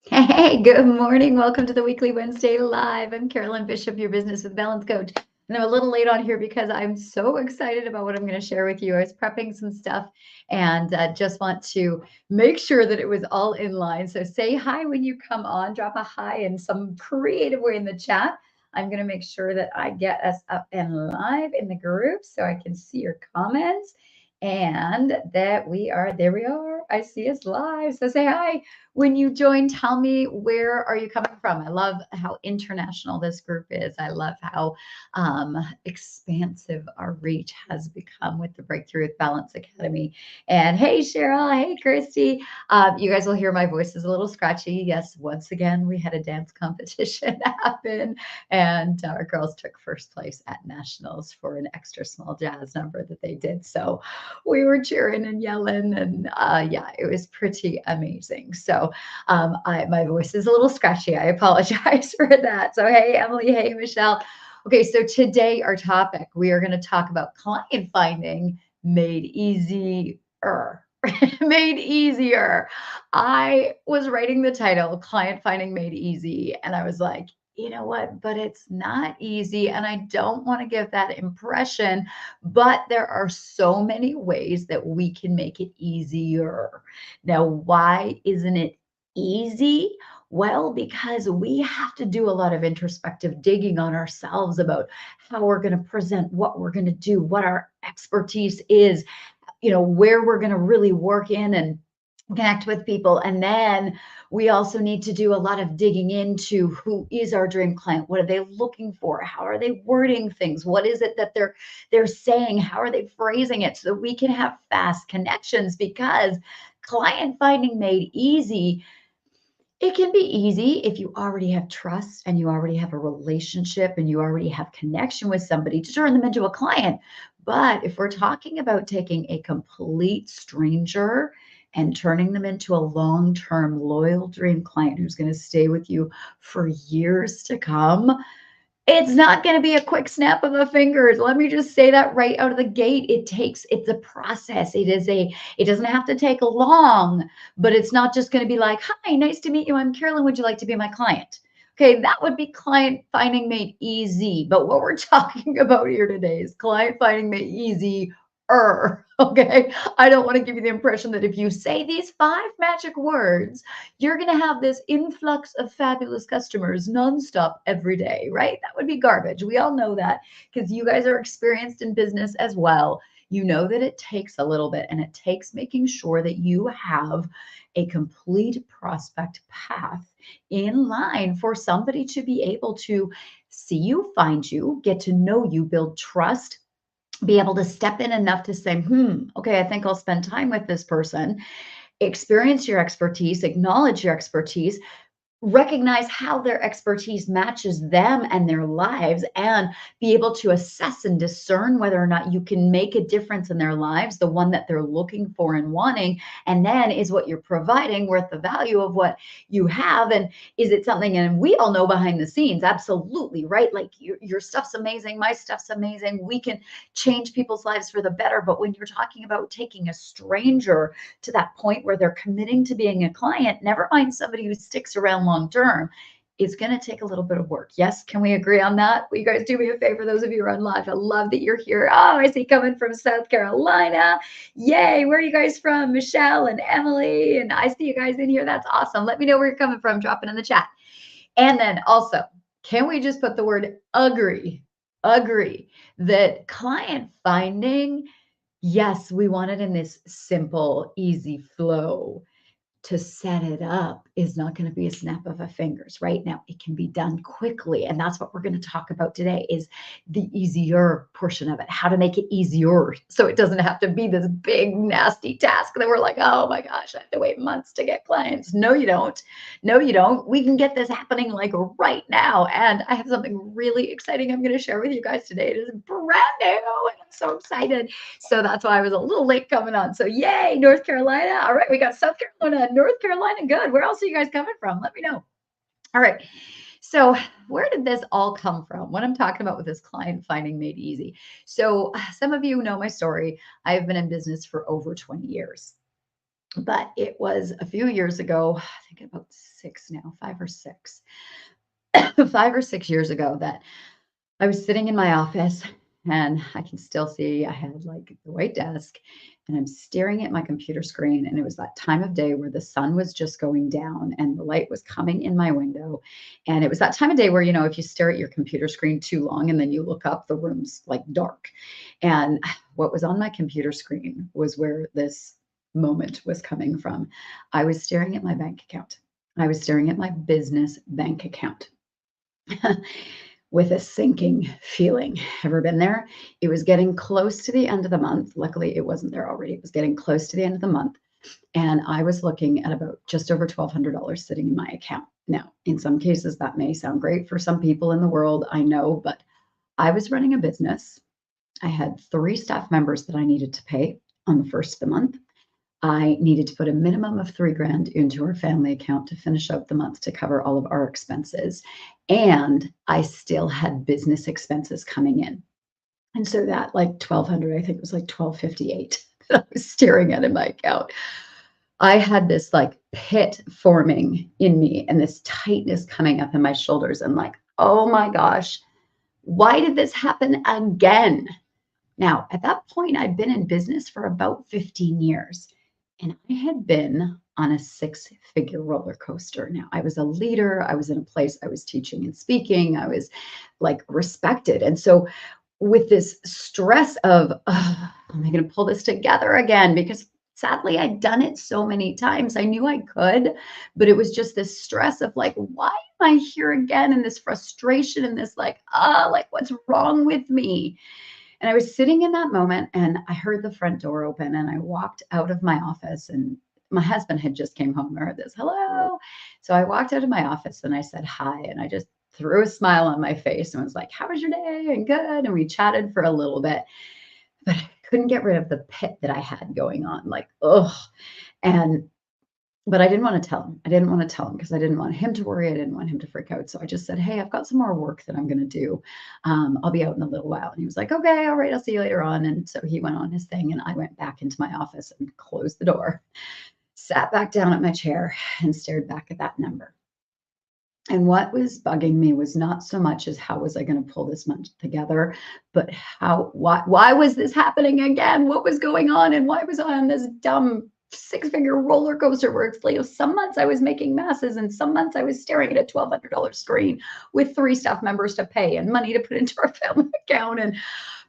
Hey, good morning. Welcome to the weekly Wednesday Live. I'm Carolyn Bishop, your business with balance coach. And I'm a little late on here because I'm so excited about what I'm going to share with you. I was prepping some stuff and just want to make sure that it was all in line. So say hi when you come on, drop a hi in some creative way in the chat. I'm going to make sure that I get us up and live in the group so I can see your comments and that we are there. We are. I see us live. So say hi when you join. Tell me, where are you coming from? I love how international this group is. I love how expansive our reach has become with the Breakthrough with Balance Academy. And hey, Cheryl. Hey, Christy. You guys will hear my voice is a little scratchy. Yes, once again, we had a dance competition happen, and our girls took first place at nationals for an extra small jazz number that they did. So we were cheering and yelling, and yeah, it was pretty amazing. So my voice is a little scratchy. I apologize for that. So hey, Emily. Hey, Michelle. Okay, so today our topic, we are going to talk about client finding made easier. Made easier. I was writing the title Client Finding Made Easy, and I was like, you know what? But it's not easy. And I don't want to give that impression, but there are so many ways that we can make it easier. Now, why isn't it easy? Well, because we have to do a lot of introspective digging on ourselves about how we're going to present, what we're going to do, what our expertise is, where we're going to really work in and connect with people. And then we also need to do a lot of digging into who is our dream client. What are they looking for? How are they wording things? What is it that they're saying? How are they phrasing it so that we can have fast connections? Because client finding made easy, it can be easy if you already have trust and you already have a relationship and you already have connection with somebody to turn them into a client. But if we're talking about taking a complete stranger and turning them into a long-term loyal dream client who's going to stay with you for years to come, it's not going to be a quick snap of the fingers. Let me just say that right out of the gate. It's a process. It doesn't have to take long, but it's not just going to be like, hi, nice to meet you. I'm Carolyn. Would you like to be my client? Okay, that would be client finding made easy. But what we're talking about here today is client finding made easy. Okay, I don't want to give you the impression that if you say these 5 magic words, you're going to have this influx of fabulous customers nonstop every day, right? That would be garbage. We all know that because you guys are experienced in business as well. You know that it takes a little bit, and it takes making sure that you have a complete prospect path in line for somebody to be able to see you, find you, get to know you, build trust, be able to step in enough to say, okay, I think I'll spend time with this person, experience your expertise, acknowledge your expertise, recognize how their expertise matches them and their lives, and be able to assess and discern whether or not you can make a difference in their lives, the one that they're looking for and wanting. And then, is what you're providing worth the value of what you have? And is it something, and we all know behind the scenes, absolutely, right? Like your stuff's amazing, my stuff's amazing. We can change people's lives for the better. But when you're talking about taking a stranger to that point where they're committing to being a client, never mind somebody who sticks around long term, it's going to take a little bit of work. Yes, can we agree on that? Will you guys do me a favor? Those of you who are on live, I love that you're here. Oh, I see coming from South Carolina. Yay. Where are you guys from? Michelle and Emily. And I see you guys in here. That's awesome. Let me know where you're coming from. Drop it in the chat. And then also, can we just put the word agree? Agree that client finding, yes, we want it in this simple, easy flow. To set it up is not going to be a snap of a fingers. Right now it can be done quickly, and that's what we're going to talk about today, is the easier portion of it, how to make it easier so it doesn't have to be this big nasty task that we're like, oh my gosh, I have to wait months to get clients. No, you don't. No, you don't. We can get this happening like right now. And I have something really exciting I'm going to share with you guys today. It is brand new and I'm so excited. So that's why I was a little late coming on. So yay, North Carolina. All right, we got South Carolina, North Carolina. Good. Where else are you guys coming from? Let me know. All right. So where did this all come from? What I'm talking about with this client finding made easy. So some of you know my story. I've been in business for over 20 years. But it was a few years ago, I think about six now, 5 or 6, 5 or 6 years ago that I was sitting in my office and I can still see I had like the white desk and I'm staring at my computer screen. And it was that time of day where the sun was just going down and the light was coming in my window. And it was that time of day where, if you stare at your computer screen too long and then you look up, the room's like dark. And what was on my computer screen was where this moment was coming from. I was staring at my bank account. I was staring at my business bank account. With a sinking feeling. Ever been there? It was getting close to the end of the month. Luckily, it wasn't there already. It was getting close to the end of the month. And I was looking at about just over $1,200 sitting in my account. Now, in some cases, that may sound great for some people in the world, I know, but I was running a business. I had 3 staff members that I needed to pay on the first of the month. I needed to put a minimum of 3 grand into our family account to finish out the month to cover all of our expenses. And I still had business expenses coming in. And so that like 1,200, I think it was like 1,258 that I was staring at in my account. I had this like pit forming in me and this tightness coming up in my shoulders. And like, oh my gosh, why did this happen again? Now, at that point, I'd been in business for about 15 years. And I had been on a 6-figure roller coaster. Now, I was a leader. I was in a place I was teaching and speaking. I was like respected. And so, with this stress of, am I going to pull this together again? Because sadly, I'd done it so many times. I knew I could, but it was just this stress of like, why am I here again? And this frustration and this like, what's wrong with me? And I was sitting in that moment and I heard the front door open and I walked out of my office and my husband had just came home and heard this, hello. So I walked out of my office and I said hi and I just threw a smile on my face and was like, how was your day? And good. And we chatted for a little bit, but I couldn't get rid of the pit that I had going on. Like, but I didn't want to tell him. I didn't want to tell him because I didn't want him to worry. I didn't want him to freak out. So I just said, hey, I've got some more work that I'm going to do. I'll be out in a little while. And he was like, okay, all right, I'll see you later on. And so he went on his thing and I went back into my office and closed the door, sat back down at my chair and stared back at that number. And what was bugging me was not so much as how was I going to pull this month together, but why was this happening again? What was going on? And why was I on this dumb 6-figure roller coaster where it's like some months I was making masses and some months I was staring at a $1,200 screen with 3 staff members to pay and money to put into our family account and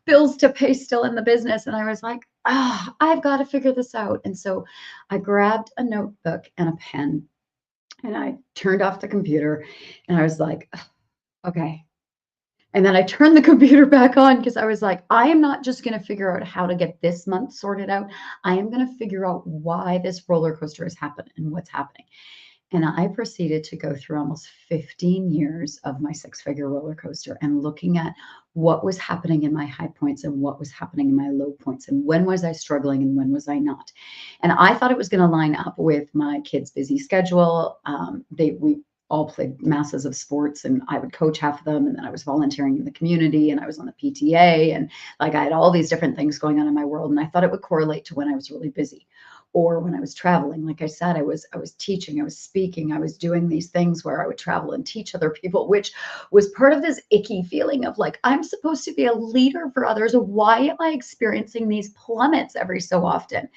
bills to pay still in the business. And I was like, I've got to figure this out. And so I grabbed a notebook and a pen and I turned off the computer and I was like, okay. And then I turned the computer back on because I was like, I am not just going to figure out how to get this month sorted out. I am going to figure out why this roller coaster has happened and what's happening. And I proceeded to go through almost 15 years of my 6-figure roller coaster and looking at what was happening in my high points and what was happening in my low points and when was I struggling and when was I not. And I thought it was going to line up with my kids' busy schedule. We all played masses of sports and I would coach half of them. And then I was volunteering in the community and I was on the PTA and like I had all these different things going on in my world. And I thought it would correlate to when I was really busy or when I was traveling. Like I said, I was teaching, I was speaking, I was doing these things where I would travel and teach other people, which was part of this icky feeling of like, I'm supposed to be a leader for others. Why am I experiencing these plummets every so often?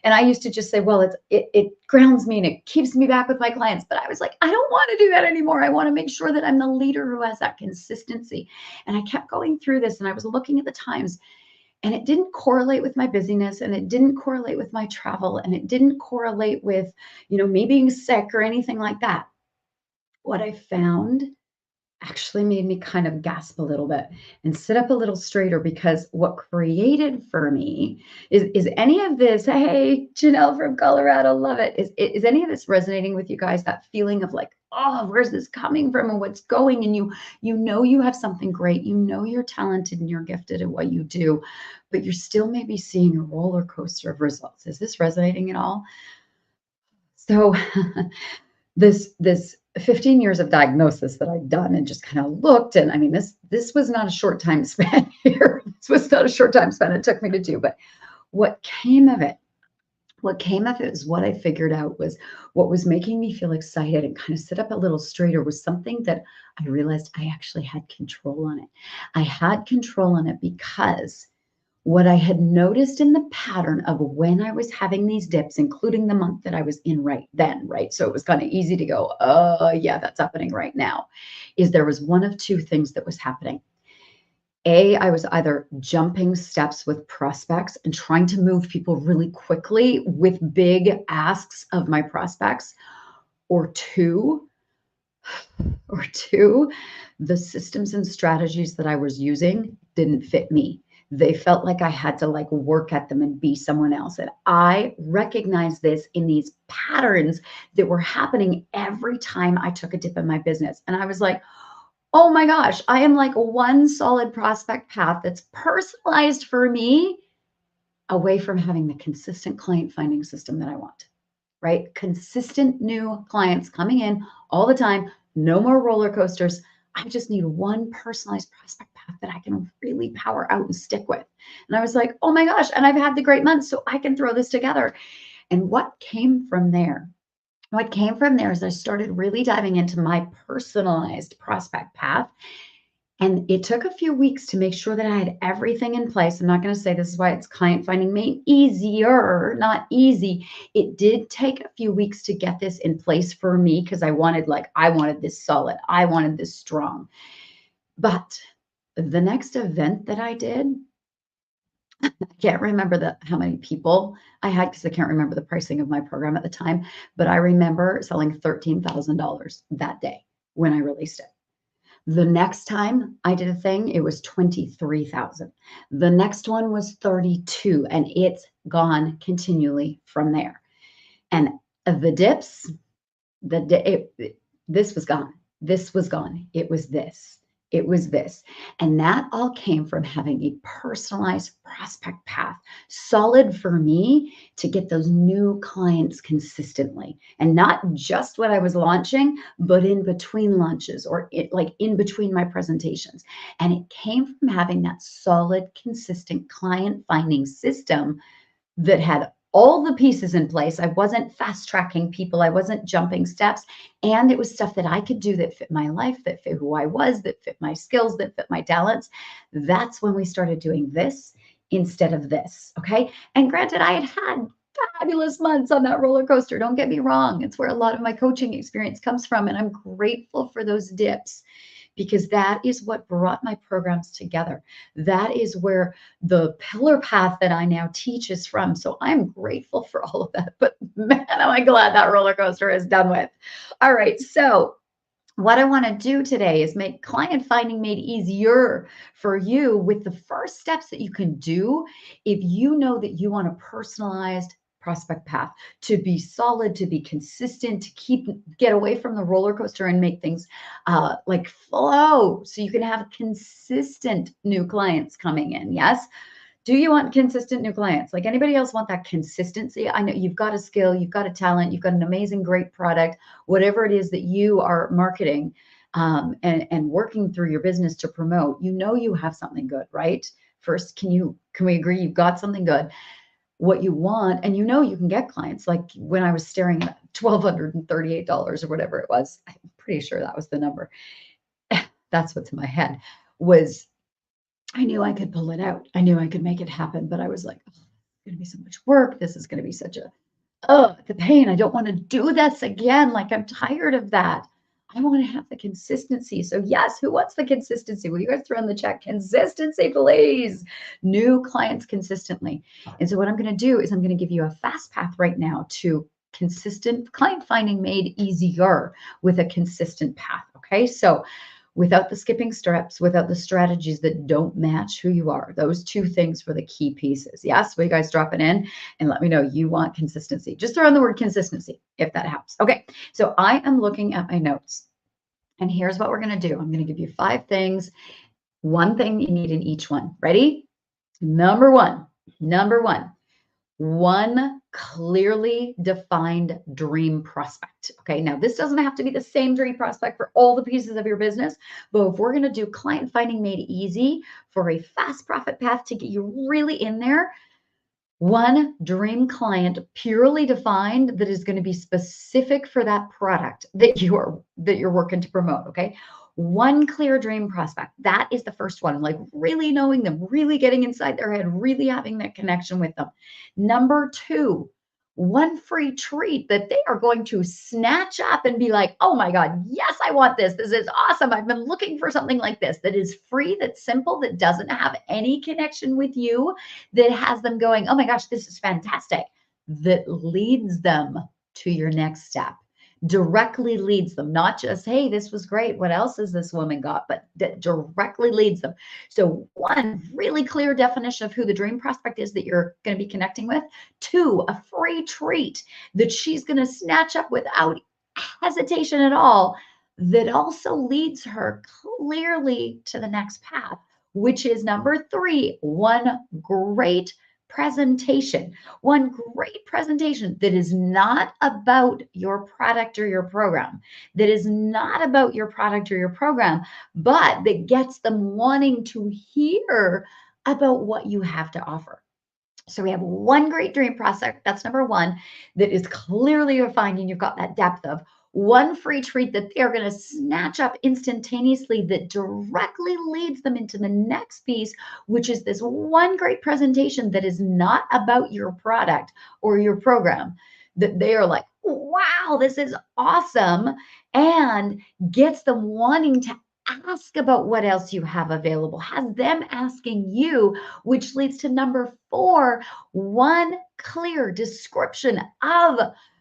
And I used to just say, well, it grounds me and it keeps me back with my clients. But I was like, I don't want to do that anymore. I want to make sure that I'm the leader who has that consistency. And I kept going through this and I was looking at the times and it didn't correlate with my busyness and it didn't correlate with my travel and it didn't correlate with, me being sick or anything like that. What I found actually made me kind of gasp a little bit and sit up a little straighter because what created for me is any of this, hey, Janelle from Colorado, love it. Is any of this resonating with you guys? That feeling of like, oh, where's this coming from and what's going? And you have something great. You're talented and you're gifted at what you do, but you're still maybe seeing a roller coaster of results. Is this resonating at all? So this 15 years of diagnosis that I'd done and just kind of looked. And I mean, this was not a short time span here. This was not a short time span it took me to do, but what came of it What came of it is what I figured out was what was making me feel excited and kind of sit up a little straighter was something that I realized I actually had control on it. I had control on it because what I had noticed in the pattern of when I was having these dips, including the month that I was in right then, right? So it was kind of easy to go, yeah, that's happening right now, is there was one of two things that was happening. I was either jumping steps with prospects and trying to move people really quickly with big asks of my prospects, or two, or two, the systems and strategies that I was using didn't fit me. They felt like I had to like work at them and be someone else. And I recognized this in these patterns that were happening every time I took a dip in my business. And I was like, oh my gosh, I am like one solid prospect path that's personalized for me away from having the consistent client finding system that I want, right? Consistent new clients coming in all the time, no more roller coasters. I just need one personalized prospect path that I can really power out and stick with. And I was like, oh my gosh, and I've had the great months, so I can throw this together. And what came from there? What came from there is I started really diving into my personalized prospect path, and it took a few weeks to make sure that I had everything in place. I'm not going to say this is why it's client finding made easier, not easy. It did take a few weeks to get this in place for me because I wanted this solid. I wanted this strong. But the next event that I did, I can't remember how many people I had because I can't remember the pricing of my program at the time, but I remember selling $13,000 that day when I released it. The next time I did a thing, it was 23,000. The next one was 32, and it's gone continually from there. And the dips, this was gone. This was gone. It was this. It was this. And that all came from having a personalized prospect path, solid for me to get those new clients consistently. And not just what I was launching, but in between launches or like in between my presentations. And it came from having that solid, consistent client finding system that had all the pieces in place. I wasn't fast tracking people. I wasn't jumping steps. And it was stuff that I could do that fit my life, that fit who I was, that fit my skills, that fit my talents. That's when we started doing this instead of this. Okay. And granted, I had fabulous months on that roller coaster. Don't get me wrong. It's where a lot of my coaching experience comes from. And I'm grateful for those dips because that is what brought my programs together. That is where the pillar path that I now teach is from. So I'm grateful for all of that. But man, am I glad that roller coaster is done with. All right. So what I want to do today is make client finding made easier for you with the first steps that you can do if you know that you want a personalized prospect path to be solid, to be consistent, to get away from the roller coaster and make things like flow so you can have consistent new clients coming in. Yes. Do you want consistent new clients? Like anybody else want that consistency? I know you've got a skill, you've got a talent, you've got an amazing, great product, whatever it is that you are marketing and working through your business to promote. You know you have something good, right? First, can we agree you've got something good? What you want, and you know you can get clients. Like when I was staring at $1,238 or whatever it was, I'm pretty sure that was the number. That's what's in my head was I knew I could pull it out. I knew I could make it happen, but I was like, oh, it's going to be so much work. This is going to be such a, the pain. I don't want to do this again. Like I'm tired of that. I want to have the consistency. So yes, who wants the consistency? Will you guys throw in the chat? Consistency, please. New clients consistently. And so what I'm going to do is I'm going to give you a fast path right now to consistent client finding made easier with a consistent path. Okay. So without the skipping steps, without the strategies that don't match who you are. Those two things were the key pieces. Yes, will you guys drop it in and let me know you want consistency. Just throw in the word consistency if that helps. Okay, so I am looking at my notes. And here's what we're going to do. I'm going to give you 5 things, one thing you need in each one. Ready? Number one, one clearly defined dream prospect. Okay, now this doesn't have to be the same dream prospect for all the pieces of your business, but if we're going to do client finding made easy for a fast profit path to get you really in there, One dream client purely defined that is going to be specific for that product that you're working to promote, okay? One clear dream prospect. That is the first one. Like really knowing them, really getting inside their head, really having that connection with them. Number two, one free treat that they are going to snatch up and be like, oh my God, yes, I want this. This is awesome. I've been looking for something like this that is free, that's simple, that doesn't have any connection with you, that has them going, oh my gosh, this is fantastic, that leads them to your next step, directly leads them, not just, hey, this was great. What else has this woman got? But that directly leads them. So, one, really clear definition of who the dream prospect is that you're going to be connecting with. Two, a free treat that she's going to snatch up without hesitation at all, that also leads her clearly to the next path, which is number three, one great presentation. One great presentation that is not about your product or your program, that is not about your product or your program, but that gets them wanting to hear about what you have to offer. So we have one great dream prospect, that's number one, that is clearly defined and you've got that depth of. One free treat that they're going to snatch up instantaneously that directly leads them into the next piece, which is this one great presentation that is not about your product or your program, that they are like, wow, this is awesome, and gets them wanting to ask about what else you have available, has them asking you, which leads to number four, one clear description of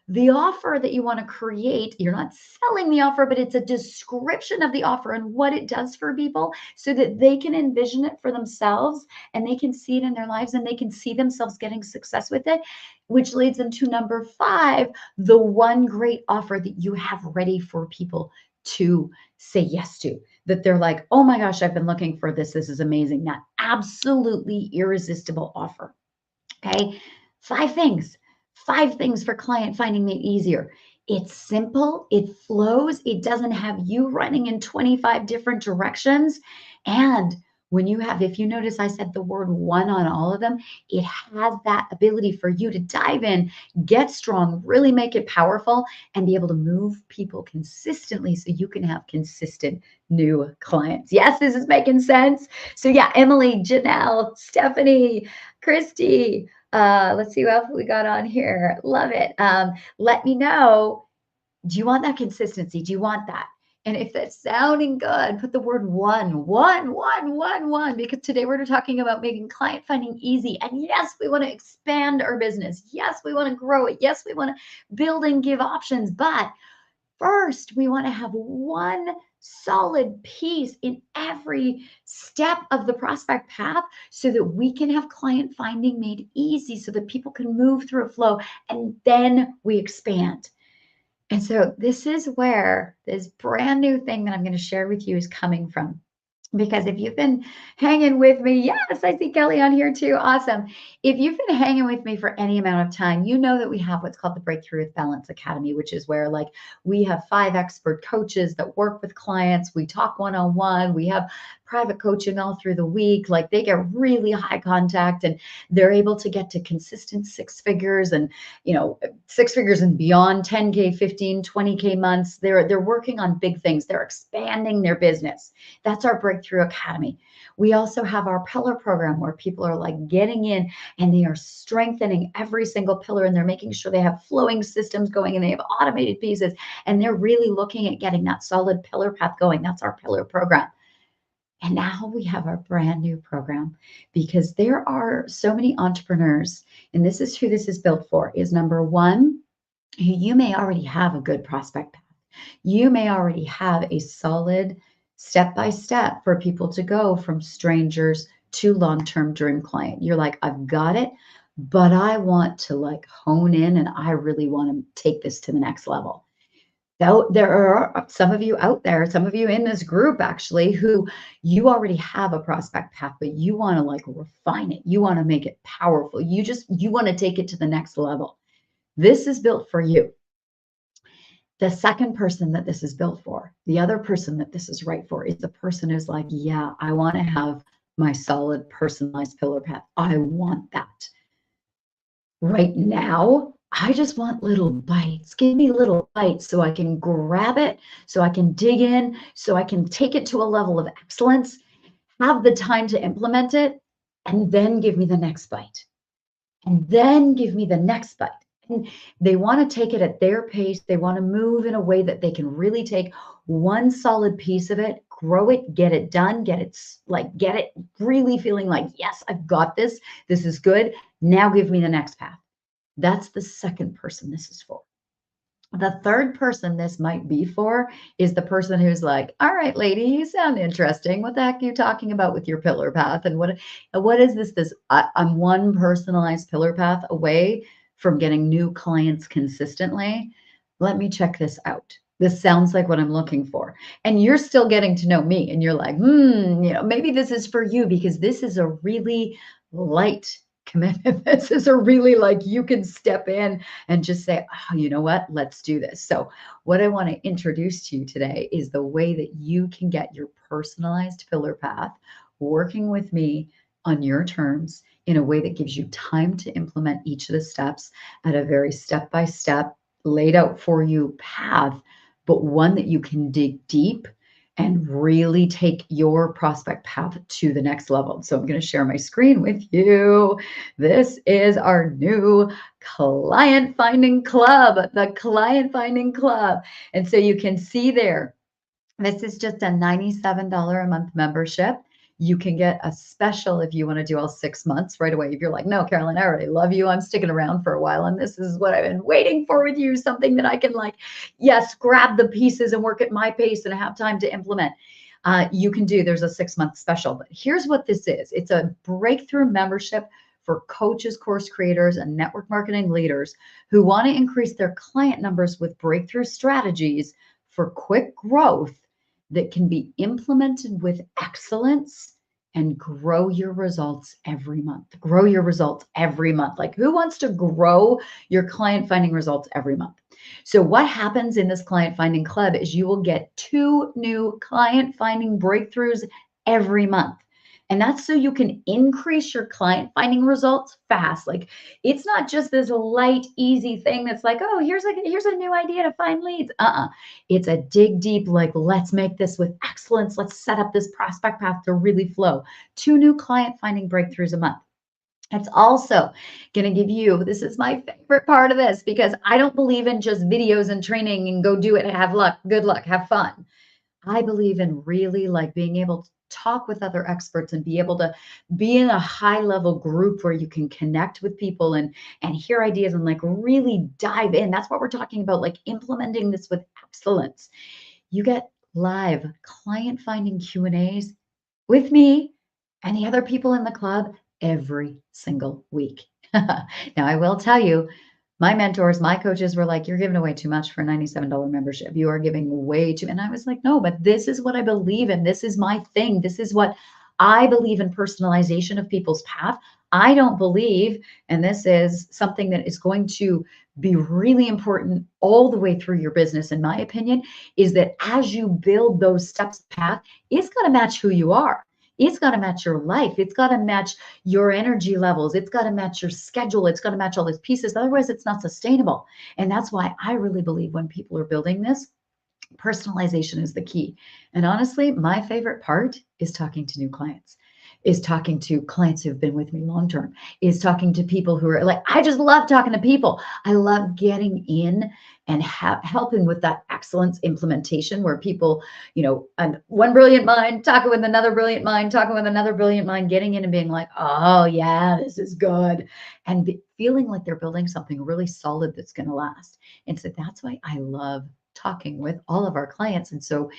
the offer that you want to create. You're not selling the offer, but it's a description of the offer and what it does for people so that they can envision it for themselves and they can see it in their lives and they can see themselves getting success with it, which leads them to number five, the one great offer that you have ready for people to say yes to, that they're like, oh my gosh, I've been looking for this. This is amazing. That absolutely irresistible offer. Okay. Five things for client finding made easier. It's simple, it flows, it doesn't have you running in 25 different directions. And when you have, if you notice, I said the word one on all of them, it has that ability for you to dive in, get strong, really make it powerful, and be able to move people consistently so you can have consistent new clients. Yes, this is making sense. So, yeah, Emily, Janelle, Stephanie, Christy, let's see what else we got on here. Love it. Let me know. Do you want that consistency? Do you want that? And if that's sounding good, put the word one, because today we're talking about making client finding easy. And yes, we want to expand our business. Yes, we want to grow it. Yes, we want to build and give options. But first, we want to have one solid piece in every step of the prospect path so that we can have client finding made easy so that people can move through a flow and then we expand. And so this is where this brand new thing that I'm going to share with you is coming from. Because if you've been hanging with me, yes, I see Kelly on here too. Awesome. If you've been hanging with me for any amount of time, you know that we have what's called the Breakthrough with Balance Academy, which is where like we have 5 expert coaches that work with clients. We talk one-on-one. We have private coaching all through the week. Like they get really high contact and they're able to get to consistent 6 figures and, 6 figures and beyond, 10K, 15, 20K months. They're working on big things. They're expanding their business. That's our Breakthrough Academy. We also have our pillar program where people are like getting in and they are strengthening every single pillar and they're making sure they have flowing systems going and they have automated pieces and they're really looking at getting that solid pillar path going. That's our pillar program. And now we have our brand new program because there are so many entrepreneurs, and this is who this is built for, is number one, you may already have a good prospect path. You may already have a solid step-by-step for people to go from strangers to long-term dream client. You're like, I've got it, but I want to like hone in and I really want to take this to the next level. Though there are some of you out there, some of you in this group actually, who you already have a prospect path, but you want to like refine it. You want to make it powerful. You want to take it to the next level. This is built for you. The second person that this is built for, the other person that this is right for, is the person who's like, yeah, I want to have my solid personalized pillar path. I want that. Right now, I just want little bites. Give me little bites so I can grab it, so I can dig in, so I can take it to a level of excellence, have the time to implement it, and then give me the next bite. And then give me the next bite. And they want to take it at their pace. They want to move in a way that they can really take one solid piece of it, grow it, get it done, get it really feeling like, yes, I've got this. This is good. Now give me the next path. That's the second person this is for. The third person this might be for is the person who's like, all right, lady, you sound interesting. What the heck are you talking about with your pillar path? And what is this? I'm one personalized pillar path away from getting new clients consistently. Let me check this out. This sounds like what I'm looking for. And you're still getting to know me. And you're like, maybe this is for you because this is a really light commitment. This is a really like you can step in and just say, oh, you know what? Let's do this. So, what I want to introduce to you today is the way that you can get your personalized pillar path working with me on your terms in a way that gives you time to implement each of the steps at a very step by step, laid out for you path, but one that you can dig deep and really take your prospect path to the next level. So I'm going to share my screen with you. This is our new Client Finding Club, the Client Finding Club. And so you can see there, this is just a $97 a month membership. You can get a special if you want to do all 6 months right away. If you're like, no, Carolyn, I already love you. I'm sticking around for a while. And this is what I've been waiting for with you, something that I can yes, grab the pieces and work at my pace and have time to implement. You can do, there's a 6 month special. But here's what this is. It's a breakthrough membership for coaches, course creators, and network marketing leaders who want to increase their client numbers with breakthrough strategies for quick growth that can be implemented with excellence and grow your results every month. Grow your results every month. Like, who wants to grow your client finding results every month? So, what happens in this client finding club is you will get 2 new client finding breakthroughs every month. And that's so you can increase your client finding results fast. Like, it's not just this light, easy thing that's like, oh, here's a new idea to find leads. It's a dig deep, like, let's make this with excellence. Let's set up this prospect path to really flow. 2 new client finding breakthroughs a month. It's also going to give you, this is my favorite part of this, because I don't believe in just videos and training and go do it, have luck, good luck, have fun. I believe in really like being able to talk with other experts and be able to be in a high level group where you can connect with people and hear ideas and like really dive in. That's what we're talking about, like implementing this with excellence. You get live client finding Q&As with me and the other people in the club every single week. Now, I will tell you, my mentors, my coaches were like, you're giving away too much for a $97 membership. You are giving way too. And I was like, no, but this is what I believe in. This is my thing. This is what I believe in, personalization of people's path. I don't believe, and this is something that is going to be really important all the way through your business, in my opinion, is that as you build those steps path, it's got to match who you are. It's got to match your life. It's got to match your energy levels. It's got to match your schedule. It's got to match all these pieces. Otherwise, it's not sustainable. And that's why I really believe when people are building this, personalization is the key. And honestly, my favorite part is talking to new clients, is talking to clients who've been with me long term, is talking to people who are like, I just love talking to people. I love getting in and helping with that excellence implementation where people, and one brilliant mind talking with another brilliant mind, talking with another brilliant mind, getting in and being like, oh yeah, this is good. And feeling like they're building something really solid that's going to last. And so that's why I love talking with all of our clients. And so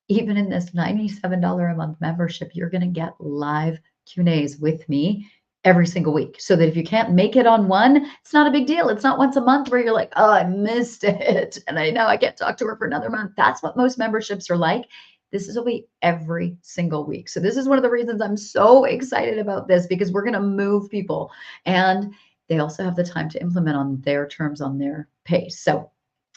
even in this $97 a month membership, you're going to get live Q&As with me every single week. So that if you can't make it on one, it's not a big deal. It's not once a month where you're like, oh, I missed it. And I know I can't talk to her for another month. That's what most memberships are like. This is a week every single week. So this is one of the reasons I'm so excited about this, because we're going to move people and they also have the time to implement on their terms, on their pace. So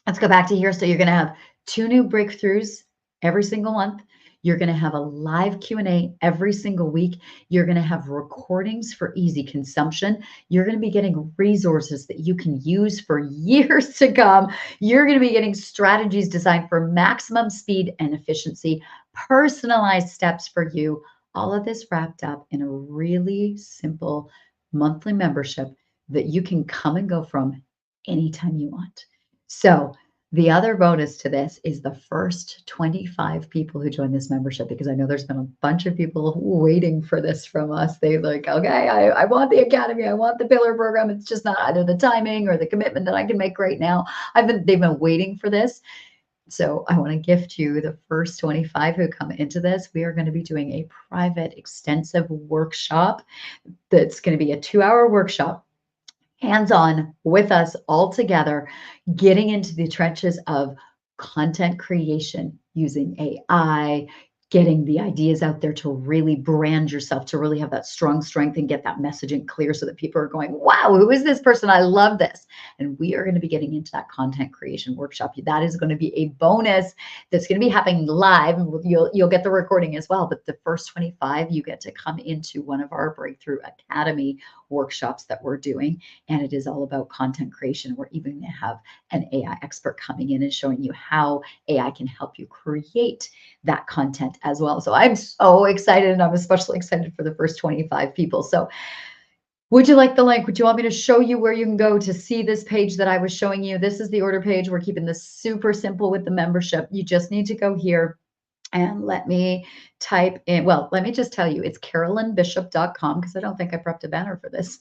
let's go back to here. So you're going to have 2 new breakthroughs every single month. You're going to have a live Q&A every single week. You're going to have recordings for easy consumption. You're going to be getting resources that you can use for years to come. You're going to be getting strategies designed for maximum speed and efficiency, personalized steps for you. All of this wrapped up in a really simple monthly membership that you can come and go from anytime you want. So the other bonus to this is the first 25 people who join this membership, because I know there's been a bunch of people waiting for this from us. They're like, okay, I want the academy. I want the pillar program. It's just not either the timing or the commitment that I can make right now. They've been waiting for this. So I want to gift you the first 25 who come into this. We are going to be doing a private, extensive workshop. That's going to be a 2-hour workshop, hands-on with us all together, getting into the trenches of content creation using AI, getting the ideas out there to really brand yourself, to really have that strong strength and get that messaging clear so that people are going, wow, who is this person? I love this. And we are going to be getting into that content creation workshop. That is going to be a bonus that's going to be happening live. You'll get the recording as well. But the first 25, you get to come into one of our Breakthrough Academy workshops that we're doing. And it is all about content creation. We're even going to have an AI expert coming in and showing you how AI can help you create that content as well. So I'm so excited, and I'm especially excited for the first 25 people. So would you like the link? Would you want me to show you where you can go to see this page that I was showing you? This is the order page. We're keeping this super simple with the membership. You just need to go here and let me type in, well, let me just tell you, it's carolynbishop.com, because I don't think I prepped a banner for this.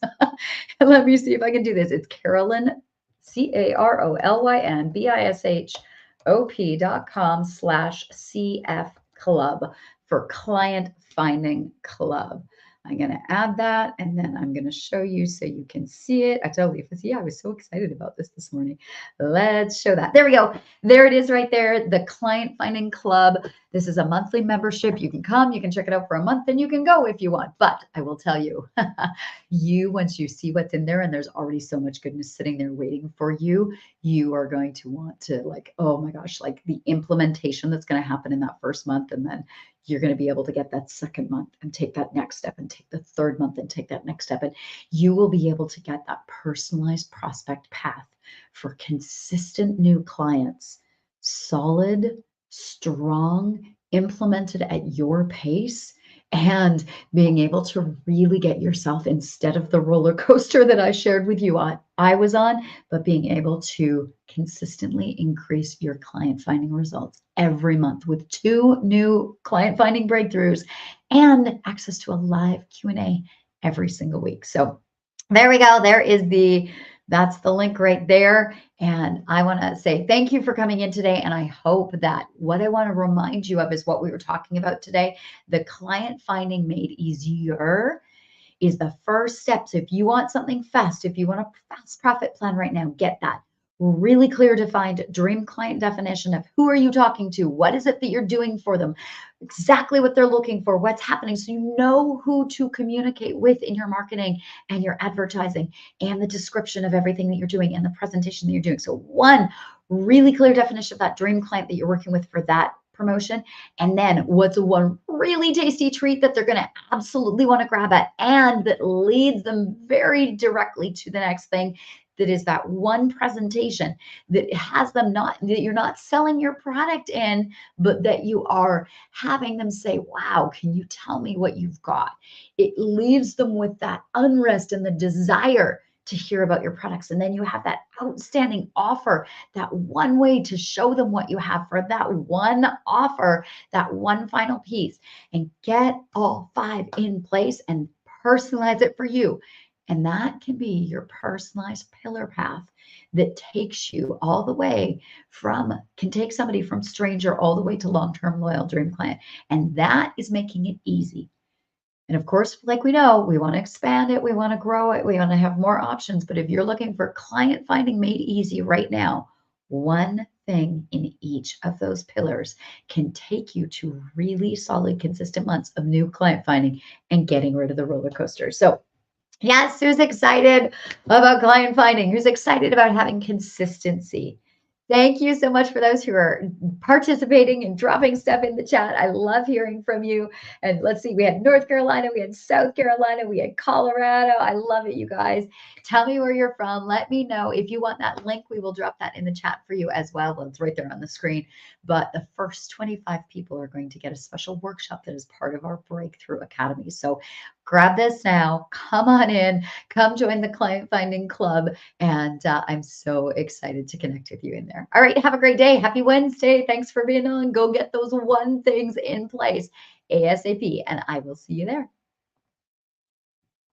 And let me see if I can do this. It's Carolyn, CarolynBishop.com/CF Club for Client Finding Club. I'm going to add that, and then I'm going to show you so you can see it. I totally, yeah, I was so excited about this morning. Let's show that. There we go. There it is right there, the Client Finding Club. This is a monthly membership. You can come, you can check it out for a month, and you can go if you want. But I will tell you, once you see what's in there, and there's already so much goodness sitting there waiting for you, you are going to want to, like, oh my gosh, like the implementation that's going to happen in that first month, and then you're going to be able to get that second month and take that next step, and take the third month and take that next step. And you will be able to get that personalized prospect path for consistent new clients, solid, strong, implemented at your pace, and being able to really get yourself, instead of the roller coaster that I shared with you I was on, but being able to consistently increase your client finding results every month with 2 new client finding breakthroughs and access to a live Q&A every single week. So there we go. That's the link right there. And I want to say thank you for coming in today. And I hope that what I want to remind you of is what we were talking about today. The client finding made easier is the first step. So if you want something fast, if you want a fast profit plan right now, get that really clear, defined dream client definition of who are you talking to? What is it that you're doing for them? Exactly what they're looking for, what's happening. So you know who to communicate with in your marketing and your advertising and the description of everything that you're doing and the presentation that you're doing. So one really clear definition of that dream client that you're working with for that promotion. And then what's one really tasty treat that they're going to absolutely want to grab at, and that leads them very directly to the next thing. That is that one presentation that has them that you're not selling your product in, but that you are having them say, wow, can you tell me what you've got? It leaves them with that unrest and the desire to hear about your products. And then you have that outstanding offer, that one way to show them what you have for that one offer, that one final piece, and get all 5 in place and personalize it for you. And that can be your personalized pillar path that takes you all the way can take somebody from stranger all the way to long-term loyal dream client. And that is making it easy. And of course, like we know, we want to expand it. We want to grow it. We want to have more options. But if you're looking for client finding made easy right now, one thing in each of those pillars can take you to really solid, consistent months of new client finding and getting rid of the roller coaster. So yes, who's excited about client finding? Who's excited about having consistency? Thank you so much for those who are participating and dropping stuff in the chat. I love hearing from you. And let's see, we had North Carolina, we had South Carolina, we had Colorado. I love it, you guys. Tell me where you're from. Let me know. If you want that link, we will drop that in the chat for you as well. Well, it's right there on the screen. But the first 25 people are going to get a special workshop that is part of our Breakthrough Academy. So grab this now. Come on in. Come join the Client Finding Club. And I'm so excited to connect with you in there. All right. Have a great day. Happy Wednesday. Thanks for being on. Go get those one things in place ASAP. And I will see you there.